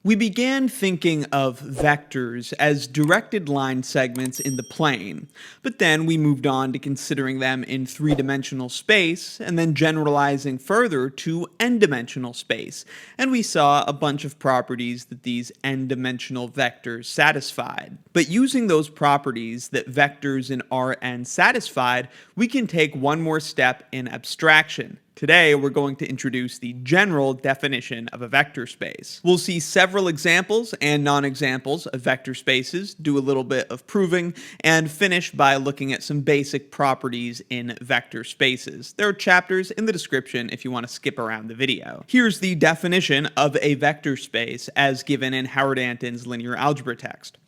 We began thinking of vectors as directed line segments in the plane, but then we moved on to considering them in three-dimensional space, and then generalizing further to n-dimensional space, and we saw a bunch of properties that these n-dimensional vectors satisfied. But using those properties that vectors in Rn satisfied, we can take one more step in abstraction. Today, we're going to introduce the general definition of a vector space. We'll see several examples and non-examples of vector spaces, do a little bit of proving, and finish by looking at some basic properties in vector spaces. There are chapters in the description if you want to skip around the video. Here's the definition of a vector space as given in Howard Anton's Linear Algebra text.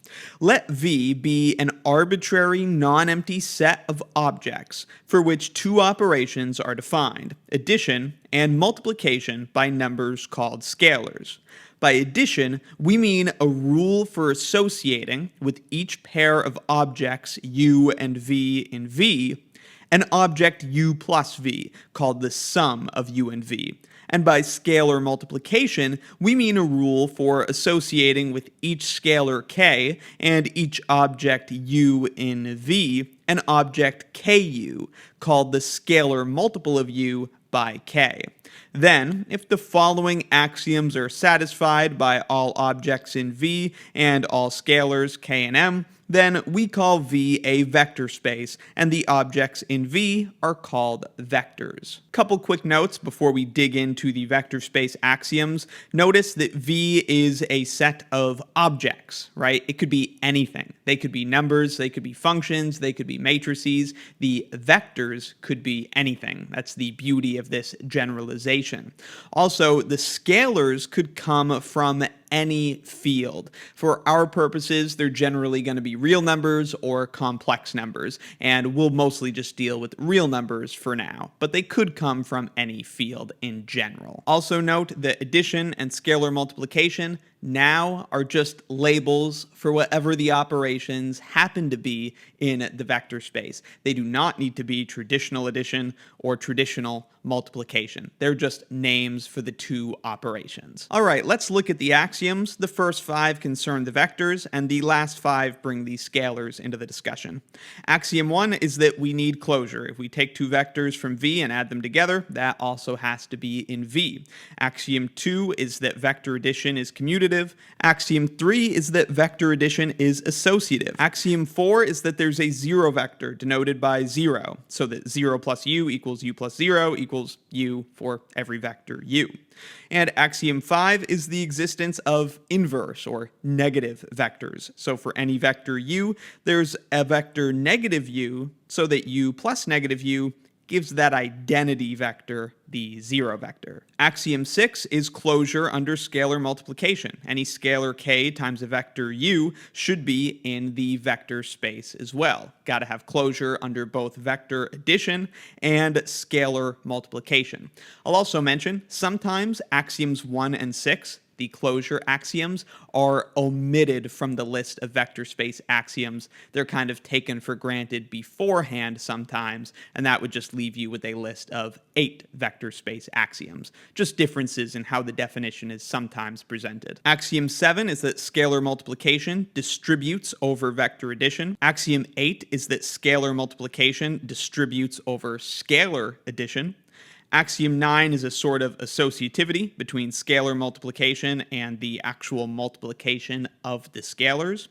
Let V be an arbitrary non-empty set of objects for which two operations are defined, addition and multiplication by numbers called scalars. By addition, we mean a rule for associating with each pair of objects u and v in V, an object u plus v, called the sum of u and v. And by scalar multiplication, we mean a rule for associating with each scalar k and each object u in V an object ku, called the scalar multiple of u by k. Then, if the following axioms are satisfied by all objects in V and all scalars k and m, then we call V a vector space, and the objects in V are called vectors. Couple quick notes before we dig into the vector space axioms. Notice that V is a set of objects, right? It could be anything. They could be numbers, they could be functions, they could be matrices. The vectors could be anything. That's the beauty of this generalization. Also, the scalars could come from any field. For our purposes, they're generally going to be real numbers or complex numbers, and we'll mostly just deal with real numbers for now, but they could come from any field in general. Also note that addition and scalar multiplication now are just labels for whatever the operations happen to be in the vector space. They do not need to be traditional addition or traditional multiplication. They're just names for the two operations. All right, let's look at the axioms. The first 5 concern the vectors, and the last 5 bring the scalars into the discussion. Axiom 1 is that we need closure. If we take two vectors from V and add them together, that also has to be in V. Axiom 2 is that vector addition is commutative. Axiom 3 is that vector addition is associative. Axiom 4 is that there's a zero vector denoted by 0, so that 0 plus u equals u plus 0 equals u for every vector u. And axiom 5 is the existence of inverse or negative vectors. So for any vector u, there's a vector negative u, so that u plus negative u gives that identity vector the zero vector. Axiom 6 is closure under scalar multiplication. Any scalar k times a vector u should be in the vector space as well. Got to have closure under both vector addition and scalar multiplication. I'll also mention sometimes axioms 1 and 6, the closure axioms, are omitted from the list of vector space axioms. They're kind of taken for granted beforehand sometimes, and that would just leave you with a list of 8 vector space axioms. Just differences in how the definition is sometimes presented. Axiom 7 is that scalar multiplication distributes over vector addition. Axiom 8 is that scalar multiplication distributes over scalar addition. Axiom 9 is a sort of associativity between scalar multiplication and the actual multiplication of the scalars.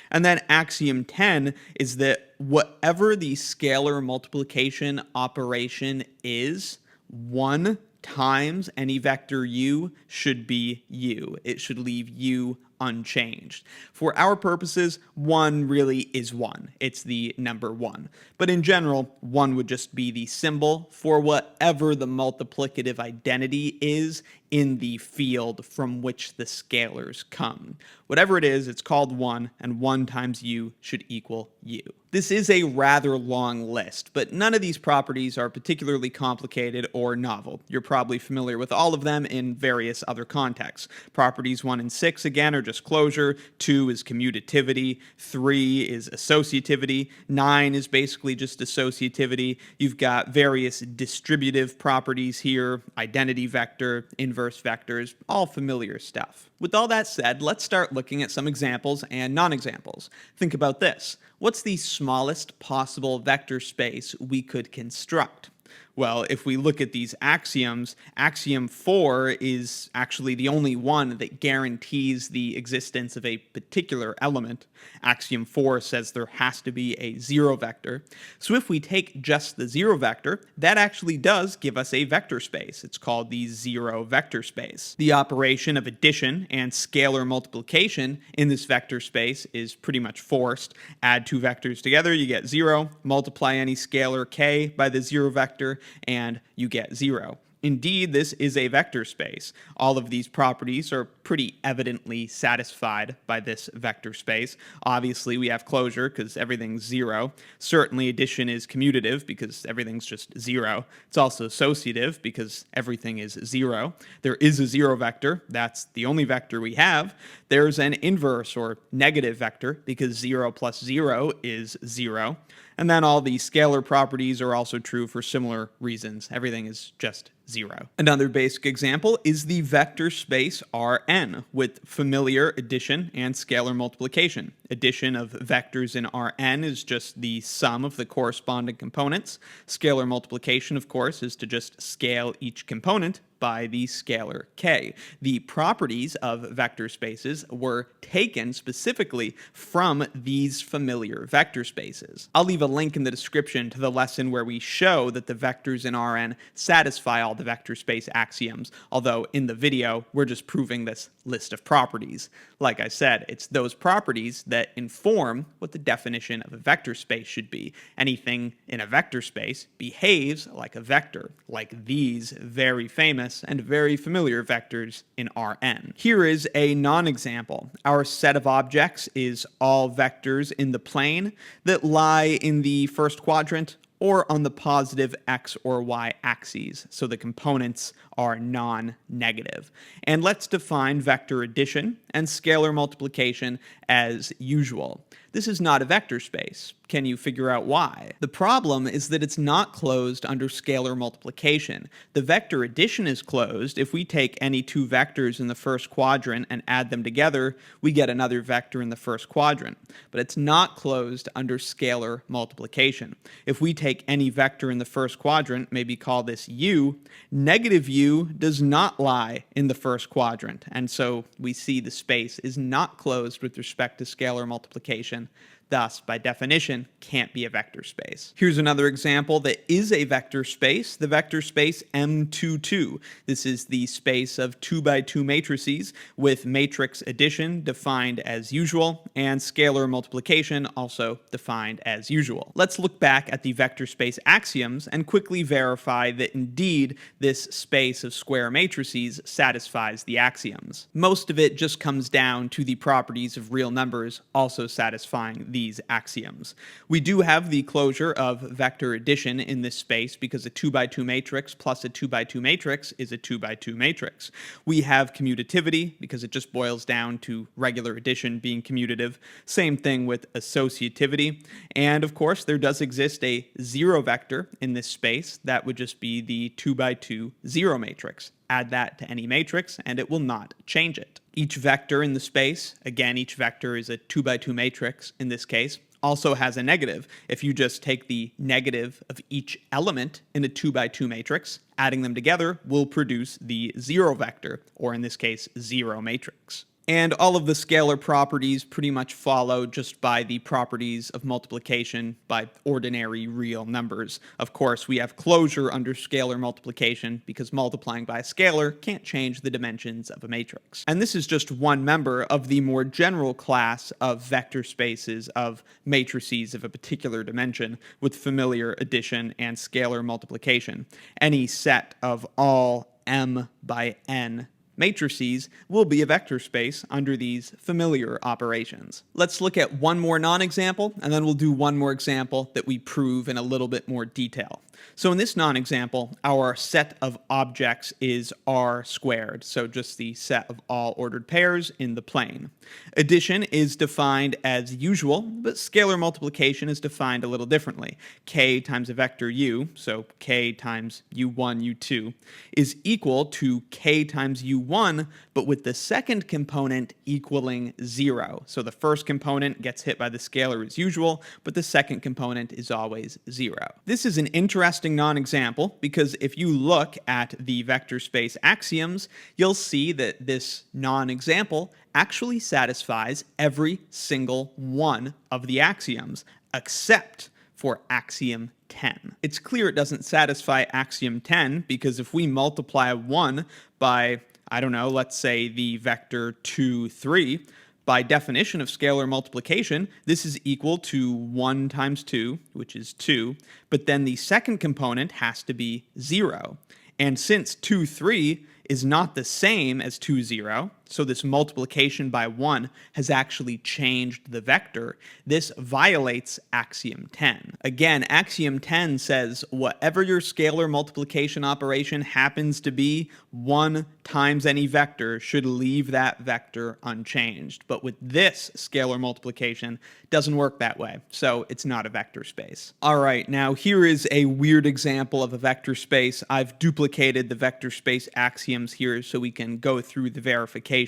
And then axiom 10 is that whatever the scalar multiplication operation is, 1 times any vector u should be u. It should leave u unchanged. For our purposes, 1 really is 1. It's the number 1. But in general, 1 would just be the symbol for whatever the multiplicative identity is in the field from which the scalars come. Whatever it is, it's called 1, and 1 times u should equal u. This is a rather long list, but none of these properties are particularly complicated or novel. You're probably familiar with all of them in various other contexts. Properties 1 and 6, again, are just just closure, 2 is commutativity, 3 is associativity, 9 is basically just associativity. You've got various distributive properties here, identity vector, inverse vectors, all familiar stuff. With all that said, let's start looking at some examples and non-examples. Think about this. What's the smallest possible vector space we could construct? Well, if we look at these axioms, axiom 4 is actually the only one that guarantees the existence of a particular element. Axiom 4 says there has to be a zero vector. So if we take just the zero vector, that actually does give us a vector space. It's called the zero vector space. The operation of addition and scalar multiplication in this vector space is pretty much forced. Add two vectors together, you get 0. Multiply any scalar k by the zero vector, and you get 0. Indeed, this is a vector space. All of these properties are pretty evidently satisfied by this vector space. Obviously, we have closure because everything's 0. Certainly, addition is commutative because everything's just 0. It's also associative because everything is 0. There is a zero vector. That's the only vector we have. There's an inverse or negative vector because 0 plus 0 is 0. And then all the scalar properties are also true for similar reasons. Everything is just 0. Another basic example is the vector space Rn with familiar addition and scalar multiplication. Addition of vectors in Rn is just the sum of the corresponding components. Scalar multiplication, of course, is to just scale each component by the scalar k. The properties of vector spaces were taken specifically from these familiar vector spaces. I'll leave a link in the description to the lesson where we show that the vectors in Rn satisfy all the vector space axioms, although in the video we're just proving this list of properties. Like I said, it's those properties that inform what the definition of a vector space should be. Anything in a vector space behaves like a vector, like these very famous and very familiar vectors in Rn. Here is a non-example. Our set of objects is all vectors in the plane that lie in the first quadrant or on the positive x or y axes, so the components are non-negative. And let's define vector addition and scalar multiplication as usual. This is not a vector space. Can you figure out why? The problem is that it's not closed under scalar multiplication. The vector addition is closed. If we take any two vectors in the first quadrant and add them together, we get another vector in the first quadrant. But it's not closed under scalar multiplication. If we take any vector in the first quadrant, maybe call this u, negative u does not lie in the first quadrant. And so we see the space is not closed with respect to scalar multiplication. Thus, by definition, can't be a vector space. Here's another example that is a vector space, the vector space M22. This is the space of 2 by 2 matrices with matrix addition defined as usual and scalar multiplication also defined as usual. Let's look back at the vector space axioms and quickly verify that indeed this space of square matrices satisfies the axioms. Most of it just comes down to the properties of real numbers also satisfying these axioms. We do have the closure of vector addition in this space because a 2 by 2 matrix plus a 2 by 2 matrix is a 2 by 2 matrix. We have commutativity because it just boils down to regular addition being commutative. Same thing with associativity. And of course, there does exist a zero vector in this space. That would just be the 2 by 2 zero matrix. Add that to any matrix and it will not change it. Each vector in the space, again, each vector is a 2 by 2 matrix in this case, also has a negative. If you just take the negative of each element in a 2 by 2 matrix, adding them together will produce the zero vector, or in this case, zero matrix. And all of the scalar properties pretty much follow just by the properties of multiplication by ordinary real numbers. Of course, we have closure under scalar multiplication because multiplying by a scalar can't change the dimensions of a matrix. And this is just one member of the more general class of vector spaces of matrices of a particular dimension with familiar addition and scalar multiplication. Any set of all m by n matrices will be a vector space under these familiar operations. Let's look at one more non-example, and then we'll do one more example that we prove in a little bit more detail. So in this non-example, our set of objects is R squared, so just the set of all ordered pairs in the plane. Addition is defined as usual, but scalar multiplication is defined a little differently. K times a vector u, so k times u1, u2, is equal to k times u1, but with the second component equaling 0. So the first component gets hit by the scalar as usual, but the second component is always 0. This is an interesting non-example because if you look at the vector space axioms, you'll see that this non-example actually satisfies every single one of the axioms except for axiom 10. It's clear it doesn't satisfy axiom 10 because if we multiply 1 by, I don't know, let's say the vector 2, 3, by definition of scalar multiplication, this is equal to 1 times 2, which is 2, but then the second component has to be 0. And since 2, 3 is not the same as 2, 0, so this multiplication by 1 has actually changed the vector, this violates axiom 10. Again, axiom 10 says whatever your scalar multiplication operation happens to be, 1 times any vector should leave that vector unchanged. But with this scalar multiplication, it doesn't work that way, so it's not a vector space. All right, now here is a weird example of a vector space. I've duplicated the vector space axioms here so we can go through the verification.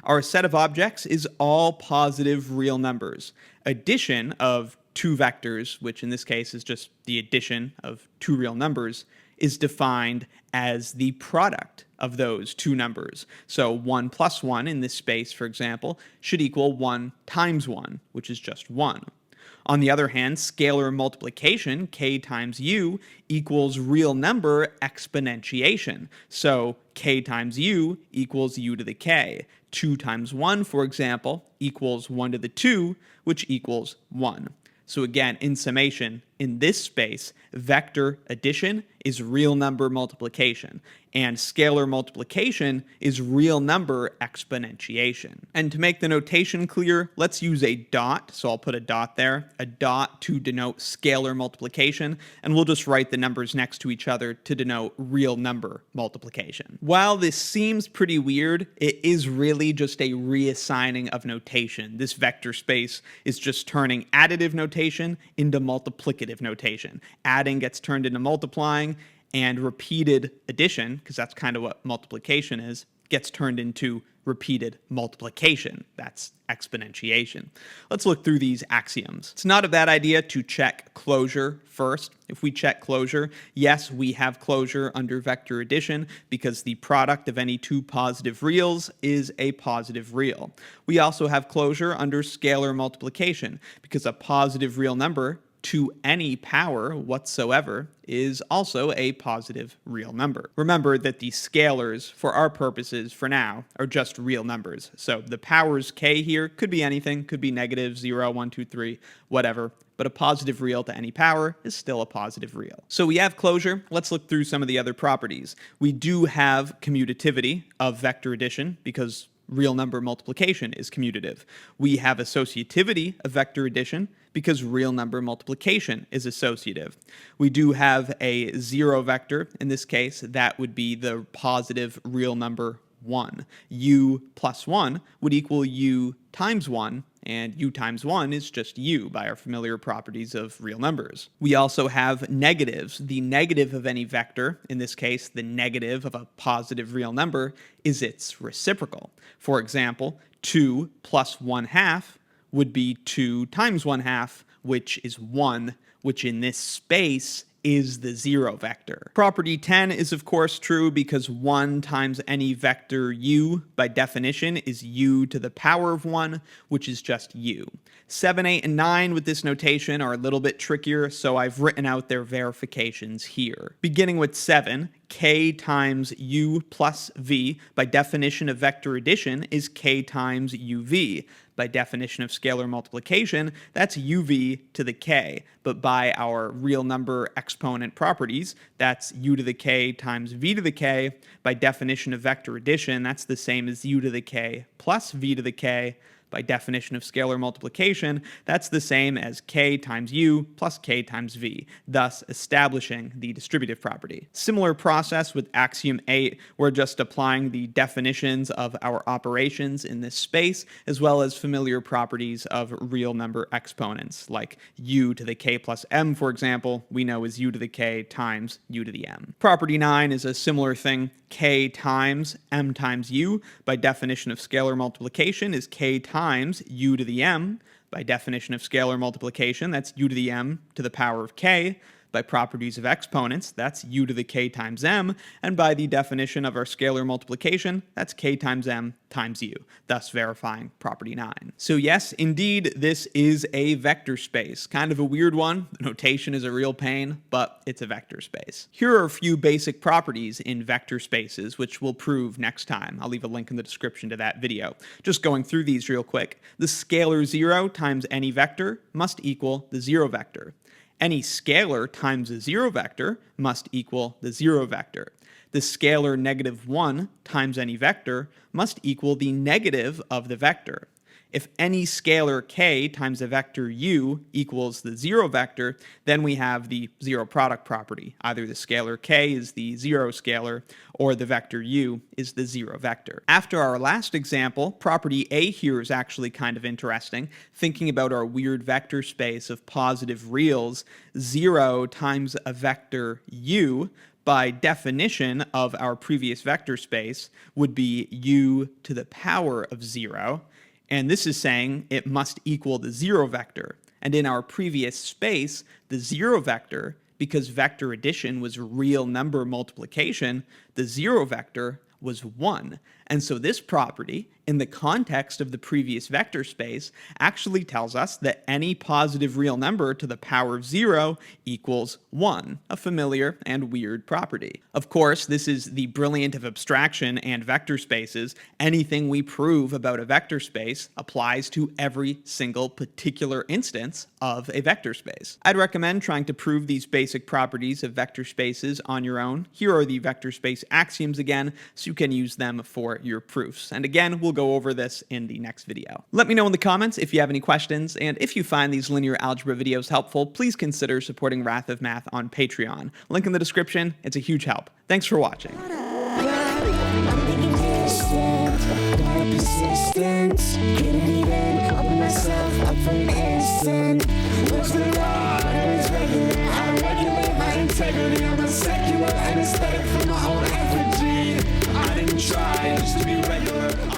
Our set of objects is all positive real numbers. Addition of two vectors, which in this case is just the addition of two real numbers, is defined as the product of those two numbers. So 1 plus 1 in this space, for example, should equal 1 times 1, which is just 1. On the other hand, scalar multiplication, k times u, equals real number exponentiation. So k times u equals u to the k. 2 times 1, for example, equals 1 to the 2, which equals 1. So again, in summation, in this space, vector addition is real number multiplication, and scalar multiplication is real number exponentiation. And to make the notation clear, let's use a dot, so I'll put a dot there, a dot to denote scalar multiplication, and we'll just write the numbers next to each other to denote real number multiplication. While this seems pretty weird, it is really just a reassigning of notation. This vector space is just turning additive notation into multiplicative notation. Adding gets turned into multiplying, and repeated addition, because that's kind of what multiplication is, gets turned into repeated multiplication. That's exponentiation. Let's look through these axioms. It's not a bad idea to check closure first. If we check closure, yes, we have closure under vector addition because the product of any two positive reals is a positive real. We also have closure under scalar multiplication because a positive real number to any power whatsoever is also a positive real number. Remember that the scalars, for our purposes for now, are just real numbers. So the powers k here could be anything, could be negative, 0, 1, 2, 3, whatever. But a positive real to any power is still a positive real. So we have closure. Let's look through some of the other properties. We do have commutativity of vector addition because real number multiplication is commutative. We have associativity of vector addition because real number multiplication is associative. We do have a zero vector. In this case, that would be the positive real number 1. U plus 1 would equal u times 1, and u times 1 is just u by our familiar properties of real numbers. We also have negatives. The negative of any vector, in this case, the negative of a positive real number, is its reciprocal. For example, 2 plus 1/2 would be 2 times 1/2, which is 1, which in this space is the zero vector. Property 10 is of course true because 1 times any vector u by definition is u to the power of 1, which is just u. 7, 8, and 9 with this notation are a little bit trickier, so I've written out their verifications here. Beginning with 7, k times u plus v by definition of vector addition is k times uv. By definition of scalar multiplication, that's uv to the k. But by our real number exponent properties, that's u to the k times v to the k. By definition of vector addition, that's the same as u to the k plus v to the k. By definition of scalar multiplication, that's the same as k times u plus k times v, thus establishing the distributive property. Similar process with axiom 8, we're just applying the definitions of our operations in this space, as well as familiar properties of real number exponents, like u to the k plus m, for example, we know is u to the k times u to the m. Property 9 is a similar thing. K times m times u, by definition of scalar multiplication, is k times u to the m. By definition of scalar multiplication, that's u to the m to the power of k. By properties of exponents, that's u to the k times m. And by the definition of our scalar multiplication, that's k times m times u, thus verifying property 9. So yes, indeed, this is a vector space. Kind of a weird one. The notation is a real pain, but it's a vector space. Here are a few basic properties in vector spaces, which we'll prove next time. I'll leave a link in the description to that video. Just going through these real quick. The scalar 0 times any vector must equal the 0 vector. Any scalar times a 0 vector must equal the 0 vector. The scalar -1 times any vector must equal the negative of the vector. If any scalar k times a vector u equals the 0 vector, then we have the zero product property. Either the scalar k is the 0 scalar, or the vector u is the 0 vector. After our last example, property A here is actually kind of interesting. Thinking about our weird vector space of positive reals, 0 times a vector u, by definition of our previous vector space, would be u to the power of 0. And this is saying it must equal the 0 vector. And in our previous space, the 0 vector, because vector addition was real number multiplication, the 0 vector was 1. And so this property, in the context of the previous vector space, actually tells us that any positive real number to the power of 0 equals 1, a familiar and weird property. Of course, this is the brilliant of abstraction and vector spaces. Anything we prove about a vector space applies to every single particular instance of a vector space. I'd recommend trying to prove these basic properties of vector spaces on your own. Here are the vector space axioms again, so you can use them for your proofs. And again, we'll go over this in the next video. Let me know in the comments if you have any questions, and if you find these linear algebra videos helpful, please consider supporting Wrath of Math on Patreon. Link in the description. It's a huge help. Thanks for watching. Try just to be regular.